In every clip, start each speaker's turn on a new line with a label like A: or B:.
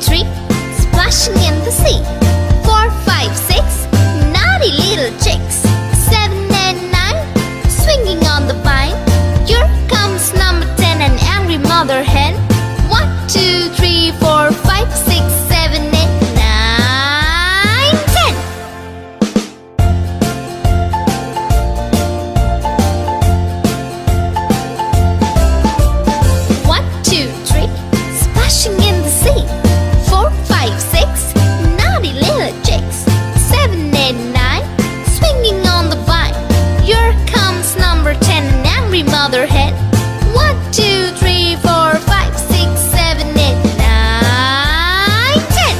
A: three, splashing in the sea. 4, 5, 6, naughty little chicks. 7 and 9, swinging on the vine. Here comes number 10, an angry mother hen. 1, 2, 3, 4, 5, 6, 7, 8, 9, 10. 1, 2, 3, splashing in the sea. 4, 5, 6, naughty little chicks. 7, 8, 9, swinging on the vine. Here comes number 10, an angry mother hen. 1, 2, 3, 4, 5, 6, 7, 8, 9, 10.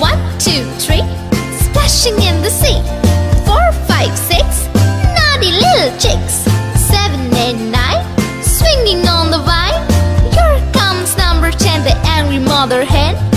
A: 1, 2, 3, splashing in the sea. 4, 5, 6, naughty little chicks. 7, 8, 9, swinging on the vine. Here comes number 10, the angry mother hen.